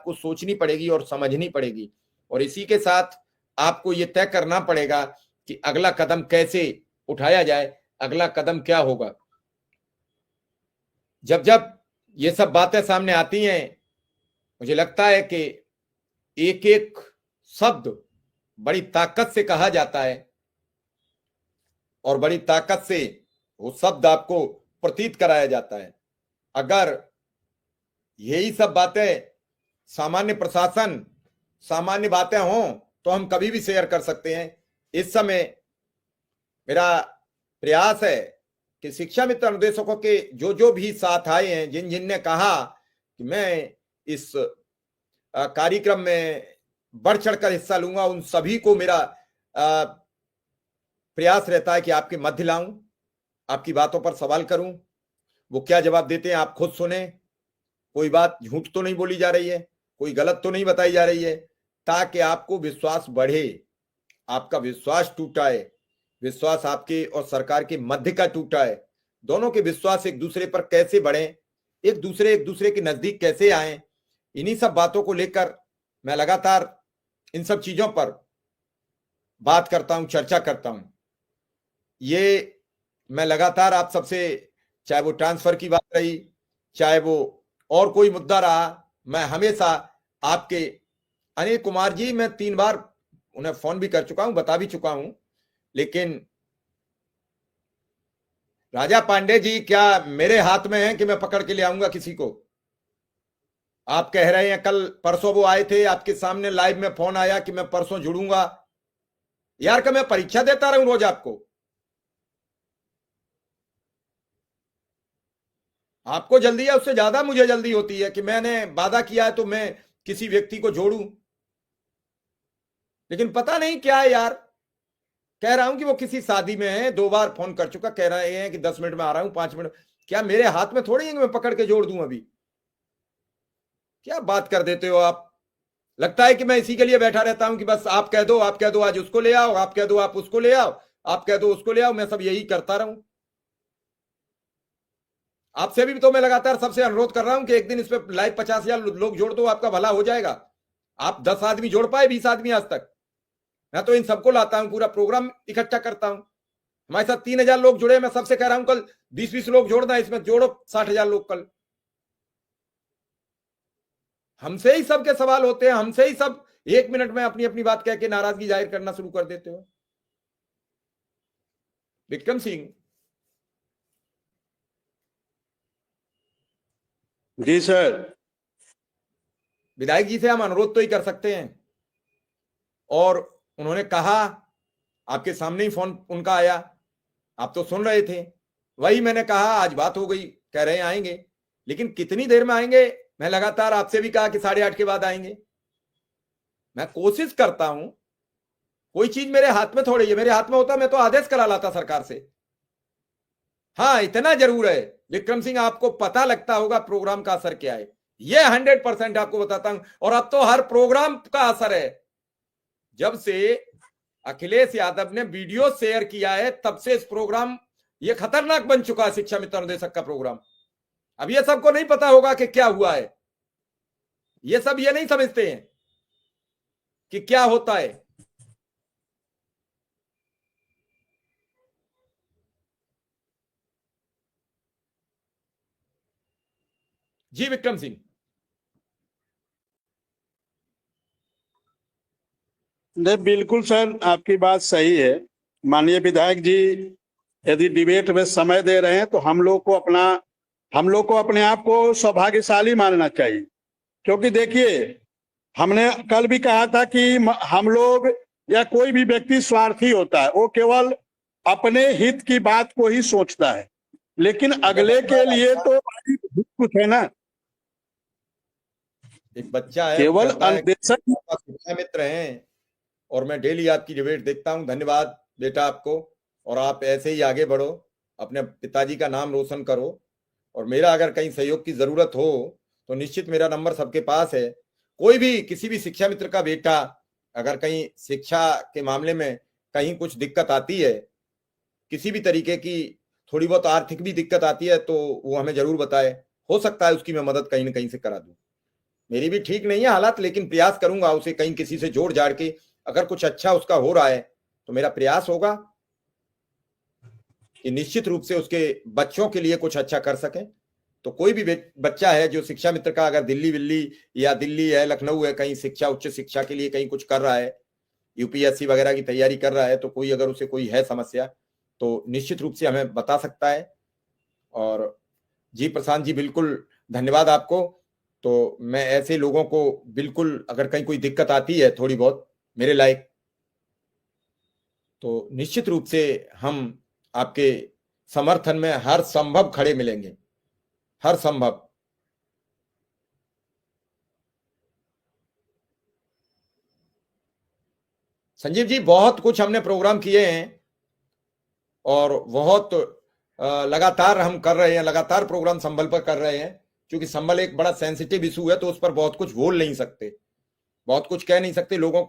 आपको सोचनी पड़ेगी और समझनी पड़ेगी, और इसी के साथ आपको ये तय करना पड़ेगा कि अगला कदम कैसे उठाया जाए, अगला कदम क्या होगा। जब जब ये सब बातें सामने आती हैं, मुझे लगता है कि एक एक शब्द बड़ी ताकत से कहा जाता है, और बड़ी ताकत से वो शब्द आपको प्रतीत कराया जाता है। अगर यही सब बातें सामान्य प्रशासन, सामान्य बातें हों तो हम कभी भी शेयर कर सकते हैं। इस समय मेरा प्रयास है कि शिक्षा मित्र अनुदेशकों के जो जो भी साथ आए हैं, जिन जिन ने कहा कि मैं इस कार्यक्रम में बढ़ चढ़कर हिस्सा लूंगा, उन सभी को मेरा प्रयास रहता है कि आपके मध्य लाऊं, आपकी बातों पर सवाल करूं, वो क्या जवाब देते हैं आप खुद सुने। कोई बात झूठ तो नहीं बोली जा रही है, कोई गलत तो नहीं बताई जा रही है, ताकि आपको विश्वास बढ़े, आपका विश्वास टूटा है, विश्वास आपके और सरकार के मध्य का टूटा है। दोनों के विश्वास एक दूसरे पर कैसे बढ़े, एक दूसरे के नजदीक कैसे आए, इन्हीं सब बातों को लेकर मैं लगातार इन सब चीजों पर बात करता हूं, चर्चा करता हूं। ये मैं लगातार आप सबसे, चाहे वो ट्रांसफर की बात रही, चाहे वो और कोई मुद्दा रहा, मैं हमेशा आपके अनिल कुमार जी, मैं 3 बार उन्हें फोन भी कर चुका हूं, बता भी चुका हूं, लेकिन राजा पांडे जी, क्या मेरे हाथ में है कि मैं पकड़ के ले आऊंगा किसी को? आप कह रहे हैं, कल परसों वो आए थे आपके सामने लाइव में, फोन आया कि मैं परसों जुड़ूंगा। यार, क्या मैं परीक्षा देता रहूं रोज आपको? आपको जल्दी है, उससे ज्यादा मुझे जल्दी होती है कि मैंने वादा किया है तो मैं किसी व्यक्ति को जोड़ूं। लेकिन पता नहीं क्या है यार, कह रहा हूं कि वो किसी शादी में है, 2 बार फोन कर चुका, कह रहे हैं कि 10 मिनट में आ रहा हूं, 5 मिनट। क्या मेरे हाथ में थोड़ी है कि मैं पकड़ के जोड़ दूं अभी? क्या बात कर देते हो आप? लगता है कि मैं इसी के लिए बैठा रहता हूं कि बस आप कह दो, आप कह दो आज उसको ले आओ, आप कह दो आप उसको ले आओ, आप कह दो उसको ले आओ, मैं सब यही करता रहूं। आपसे भी तो मैं लगातार सबसे अनुरोध कर रहा हूं कि एक दिन इस पे लाइव 50,000 लोग जोड़ दो, आपका भला हो जाएगा। आप 10 आदमी जोड़ पाए, 20 आदमी आज तक? मैं तो इन सबको लाता हूं, पूरा प्रोग्राम इकट्ठा करता हूं। हमारे साथ 3,000 लोग जुड़े, मैं सबसे कह रहा हूं कल 20-20 लोग जोड़ना, इसमें जोड़ो 60,000 लोग कल। हमसे ही सबके सवाल होते हैं, हमसे ही सब 1 मिनट में अपनी अपनी बात कह के नाराजगी जाहिर करना शुरू कर देते हो। विक्रम सिंह जी सर। विधायक जी से हम अनुरोध तो ही कर सकते हैं, और उन्होंने कहा, आपके सामने ही फोन उनका आया, आप तो सुन रहे थे। वही मैंने कहा, आज बात हो गई, कह रहे हैं आएंगे, लेकिन कितनी देर में आएंगे? मैं लगातार आपसे भी कहा कि 8:30 के बाद आएंगे। मैं कोशिश करता हूं, कोई चीज मेरे हाथ में थोड़ी है, मेरे हाथ में होता मैं तो आदेश करा लाता सरकार से। हाँ, इतना जरूर है विक्रम सिंह, आपको पता लगता होगा प्रोग्राम का असर क्या है, ये 100% आपको बताता हूं। और अब तो हर प्रोग्राम का असर है। जब से अखिलेश यादव ने वीडियो शेयर किया है, तब से इस प्रोग्राम ये खतरनाक बन चुका है, शिक्षा मित्र अनुदेशक का प्रोग्राम। अब ये सबको नहीं पता होगा कि क्या हुआ है, ये सब ये नहीं समझते हैं कि क्या होता है। जी विक्रम सिंह। नहीं, बिल्कुल सर, आपकी बात सही है। माननीय विधायक जी यदि डिबेट में समय दे रहे हैं तो हम लोग को अपने आप को सौभाग्यशाली मानना चाहिए। क्योंकि देखिए, हमने कल भी कहा था कि हम लोग या कोई भी व्यक्ति स्वार्थी होता है, वो केवल अपने हित की बात को ही सोचता है, लेकिन अगले के लिए तो कुछ है ना। एक बच्चा है, केवल कहता है कि अनुदेशक आप शिक्षा मित्र हैं और मैं डेली आपकी डिबेट देखता हूं। धन्यवाद बेटा आपको, और आप ऐसे ही आगे बढ़ो, अपने पिताजी का नाम रोशन करो। और मेरा अगर कहीं सहयोग की जरूरत हो तो निश्चित मेरा नंबर सबके पास है। कोई भी किसी भी शिक्षा मित्र का बेटा अगर कहीं शिक्षा के मामले में कहीं कुछ दिक्कत आती है, किसी भी तरीके की थोड़ी बहुत आर्थिक भी दिक्कत आती है, तो वो हमें जरूर बताए, हो सकता है उसकी मैं मदद कहीं ना कहीं से करा दूं। मेरी भी ठीक नहीं है हालात, लेकिन प्रयास करूंगा उसे कहीं किसी से जोड़ जाड़ के, अगर कुछ अच्छा उसका हो रहा है तो मेरा प्रयास होगा कि निश्चित रूप से उसके बच्चों के लिए कुछ अच्छा कर सकें। तो कोई भी बच्चा है जो शिक्षा मित्र का अगर दिल्ली विल्ली या दिल्ली है, लखनऊ है, कहीं शिक्षा, उच्च शिक्षा के लिए कहीं कुछ कर रहा है, यूपीएससी वगैरह की तैयारी कर रहा है, तो कोई अगर उसे कोई है समस्या तो निश्चित रूप से हमें बता सकता है। और जी प्रशांत जी, बिल्कुल धन्यवाद आपको। तो मैं ऐसे लोगों को बिल्कुल, अगर कहीं कोई दिक्कत आती है थोड़ी बहुत मेरे लायक, तो निश्चित रूप से हम आपके समर्थन में हर संभव खड़े मिलेंगे, हर संभव। संजीव जी, बहुत कुछ हमने प्रोग्राम किए हैं और बहुत लगातार हम कर रहे हैं, लगातार प्रोग्राम संभल पर कर रहे हैं, क्योंकि संभल एक बड़ा सेंसिटिव इशू है, तो उस पर बहुत कुछ बोल नहीं सकते, बहुत कुछ कह नहीं सकते लोगों को।